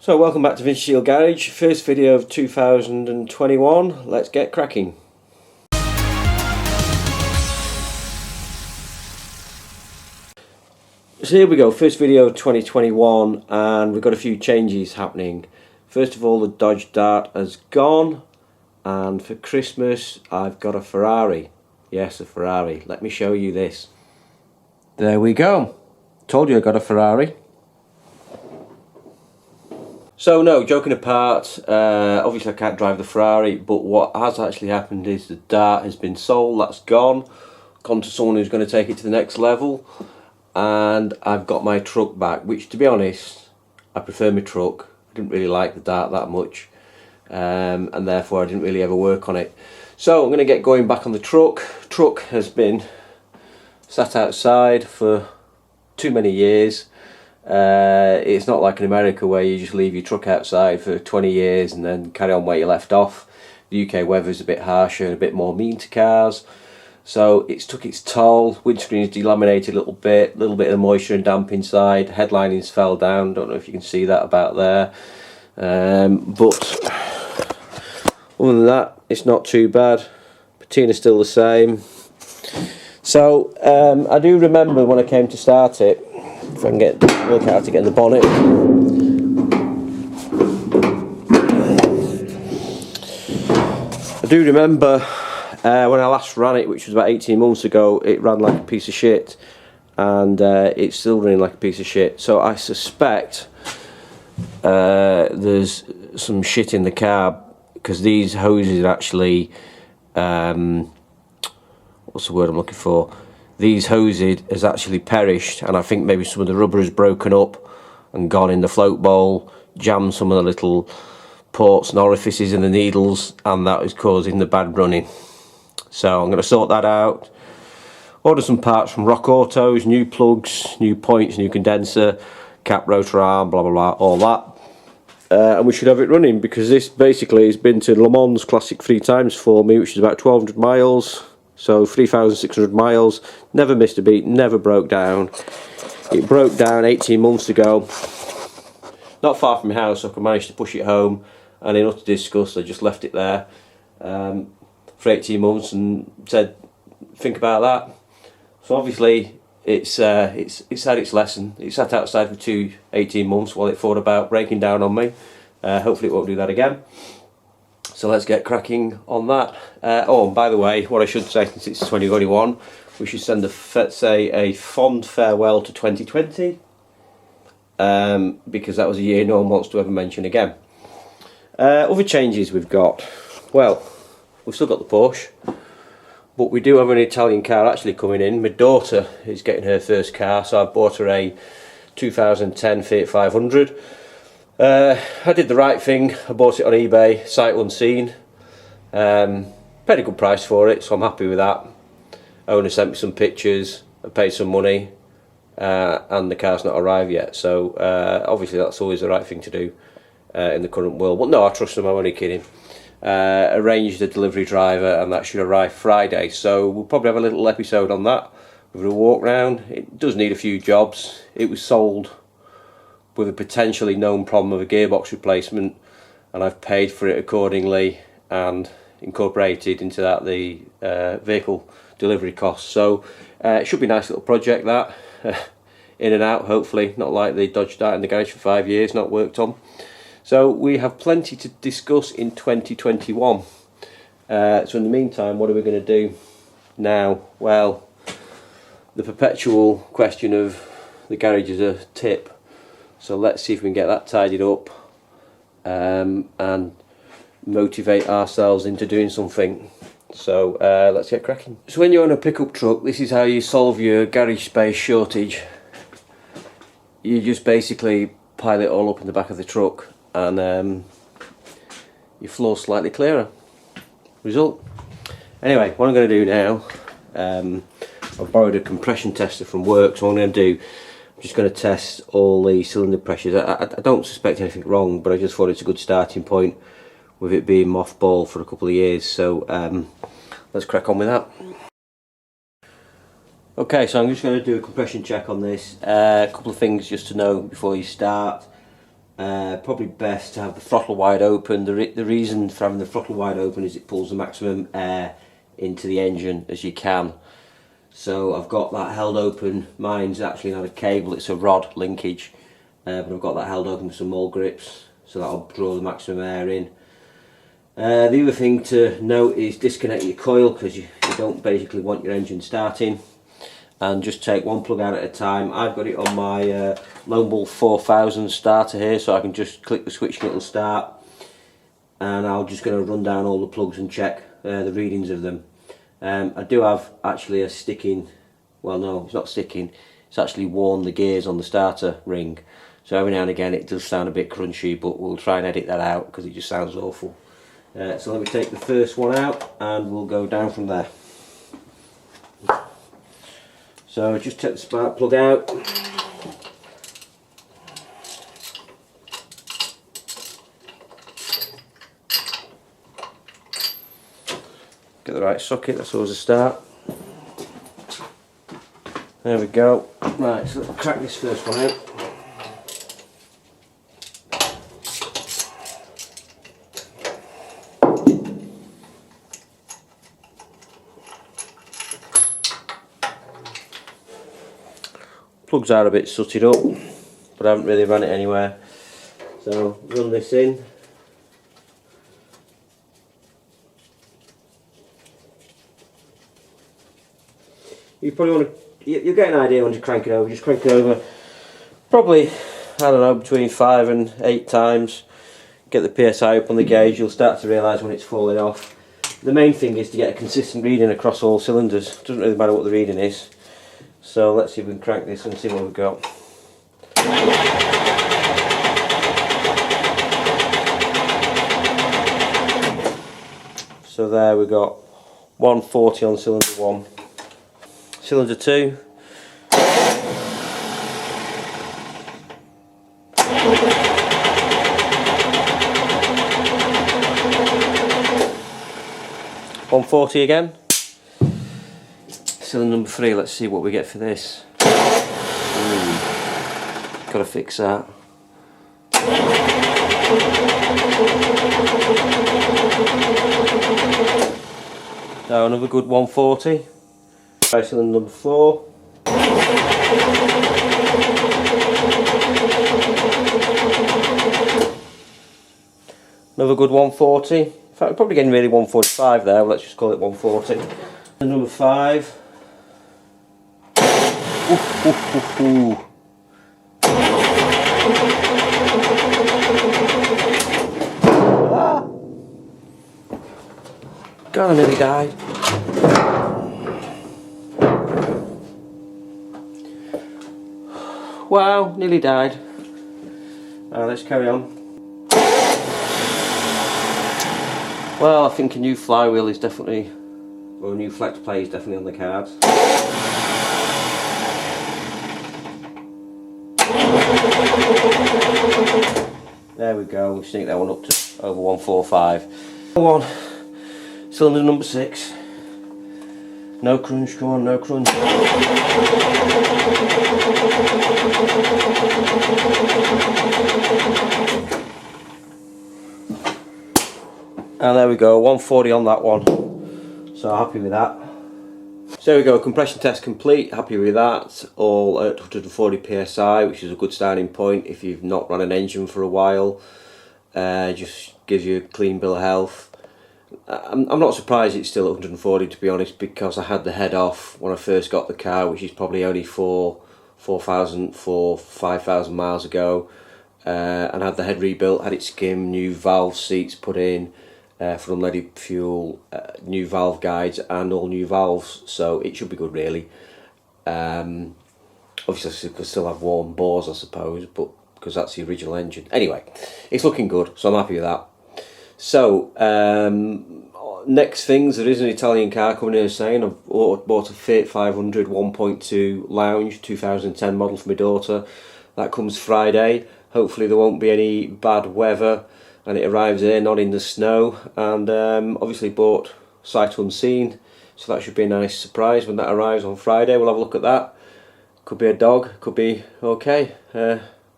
So welcome back to Vintage Steel Garage, first video of 2021, let's get cracking. So here we go, first video of 2021 and we've got a few changes happening. First of all, the Dodge Dart has gone, and for Christmas I've got a Ferrari. Yes, a Ferrari. Let me show you this. There we go. Told you I got a Ferrari. So no, joking apart, obviously I can't drive the Ferrari, but what has actually happened is the Dart has been sold, that's gone to someone who's going to take it to the next level, and I've got my truck back, which to be honest, I prefer my truck. I didn't really like the Dart that much, and therefore I didn't really ever work on it. So I'm going to get going back on the truck. Truck has been sat outside for too many years. It's not like in America where you just leave your truck outside for 20 years and then carry on where you left off. The UK weather is a bit harsher and a bit more mean to cars, so it's took its toll. Windscreen is delaminated a little bit of the moisture and damp inside. Headlinings fell down, don't know if you can see that about there, but other than that it's not too bad. Patina's still the same. So I do remember when I came to start it, if I can work out how to get in the bonnet. I do remember when I last ran it, which was about 18 months ago, it ran like a piece of shit, and it's still running like a piece of shit. So I suspect there's some shit in the car, because these hoses are actually, what's the word I'm looking for? These hoses has actually perished, and I think maybe some of the rubber has broken up and gone in the float bowl, jammed some of the little ports and orifices in the needles, and that is causing the bad running. So I'm going to sort that out, order some parts from Rock Autos, new plugs, new points, new condenser, cap, rotor arm, blah blah blah, all that, and we should have it running, because this basically has been to Le Mans Classic 3 times for me, which is about 1200 miles. So 3,600 miles, never missed a beat, never broke down. It broke down 18 months ago, not far from my house, so I managed to push it home, and in utter disgust I just left it there for 18 months and said, think about that. So obviously it's had its lesson. It sat outside for 18 months while it thought about breaking down on me. Hopefully it won't do that again. So let's get cracking on that. Oh, and by the way, what I should say, since it's 2021, we should send a fond farewell to 2020, because that was a year no one wants to ever mention again. Other changes we've got, well, we've still got the Porsche, but we do have an Italian car actually coming in. My daughter is getting her first car, so I bought her a 2010 Fiat 500. I did the right thing. I bought it on eBay, sight unseen. Paid a good price for it, so I'm happy with that. Owner sent me some pictures, I paid some money, and the car's not arrived yet. So obviously that's always the right thing to do in the current world. But no, I trust them, I'm only kidding. Arranged a delivery driver, and that should arrive Friday. So we'll probably have a little episode on that. We're going to walk round. It does need a few jobs. It was sold with a potentially known problem of a gearbox replacement, and I've paid for it accordingly and incorporated into that the vehicle delivery costs. So it should be a nice little project, that in and out, hopefully, not like the Dodge Dart in the garage for 5 years, not worked on. So we have plenty to discuss in 2021. So in the meantime, what are we going to do now? Well, the perpetual question of the garage is a tip. So let's see if we can get that tidied up and motivate ourselves into doing something. So let's get cracking. So when you're on a pickup truck, this is how you solve your garage space shortage. You just basically pile it all up in the back of the truck, and your floor's slightly clearer. Result. Anyway, what I'm going to do now, I've borrowed a compression tester from work, so what I'm going to do, I'm just going to test all the cylinder pressures. I don't suspect anything wrong, but I just thought it's a good starting point with it being mothballed for a couple of years. So let's crack on with that. Okay, so I'm just going to do a compression check on this. A couple of things just to know before you start. probably best to have the throttle wide open. The reason for having the throttle wide open is it pulls the maximum air into the engine as you can. So I've got that held open. Mine's actually not a cable, it's a rod linkage, but I've got that held open with some mole grips, so that'll draw the maximum air in. The other thing to note is disconnect your coil, because you don't basically want your engine starting, and just take one plug out at a time. I've got it on my Lone Wolf 4000 starter here, so I can just click the switch and it'll start, and I'm just going to run down all the plugs and check the readings of them. I do have actually a sticking, well no, it's not sticking, it's actually worn the gears on the starter ring, so every now and again it does sound a bit crunchy, but we'll try and edit that out because it just sounds awful. So let me take the first one out and we'll go down from there. So just take the spark plug out. Get the right socket, that's always a start. There we go. Right, so let's crack this first one out. Plugs are a bit sooted up, but I haven't really run it anywhere. So run this in. You probably want to, you'll get an idea when you crank it over. Just crank it over probably, I don't know, between 5 and 8 times. Get the PSI up on the gauge, you'll start to realise when it's falling off. The main thing is to get a consistent reading across all cylinders. Doesn't really matter what the reading is. So let's see if we can crank this and see what we've got. So there we got 140 on cylinder 1. Cylinder 2. $140 again. Cylinder number 3, let's see what we get for this. Gotta fix that. Now another good 140. Try cylinder number 4. Another good 140. In fact, we're probably getting really 145 there, let's just call it 140. And number 5. Ooh. Ah. God, I nearly died. Wow, nearly died. Let's carry on. Well, I think a new flywheel is definitely, or a new flex plate is definitely on the cards. There we go, we sneak that one up to over 145. Come on, cylinder number 6. No crunch, come on, no crunch. And there we go, 140 on that one. So happy with that. So there we go, compression test complete, happy with that. All at 140 psi, which is a good starting point if you've not run an engine for a while. Just gives you a clean bill of health. I'm not surprised it's still at 140, to be honest, because I had the head off when I first got the car, which is probably only 5,000 miles ago, and had the head rebuilt, had it skimmed, new valve seats put in for unleaded fuel, new valve guides and all new valves, so it should be good really. Obviously I could still have warm bores, I suppose, but because that's the original engine. Anyway, it's looking good, so I'm happy with that. So, next things, there is an Italian car coming in saying I've bought a Fiat 500 1.2 Lounge 2010 model for my daughter. That comes Friday. Hopefully there won't be any bad weather and it arrives here, not in the snow. And obviously bought sight unseen, so that should be a nice surprise when that arrives on Friday. We'll have a look at that. Could be a dog, could be okay.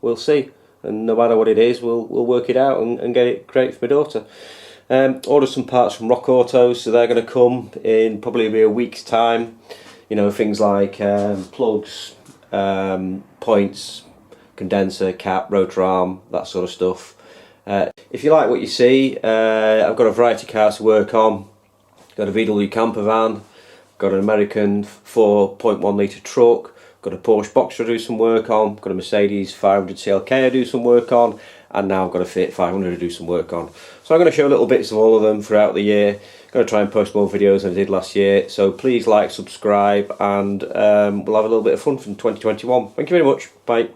We'll see. and no matter what it is, we'll work it out and get it great for my daughter. Ordered some parts from Rock Auto, so they're going to come in probably a week's time. You know, things like plugs, points, condenser, cap, rotor arm, that sort of stuff. If you like what you see, I've got a variety of cars to work on. Got a VW camper van, got an American 4.1 litre truck, got a Porsche Boxer to do some work on, got a Mercedes 500 CLK to do some work on, and now I've got a Fiat 500 to do some work on. So I'm going to show little bits of all of them throughout the year. I'm going to try and post more videos than I did last year, so please like, subscribe, and we'll have a little bit of fun from 2021. Thank you very much. Bye.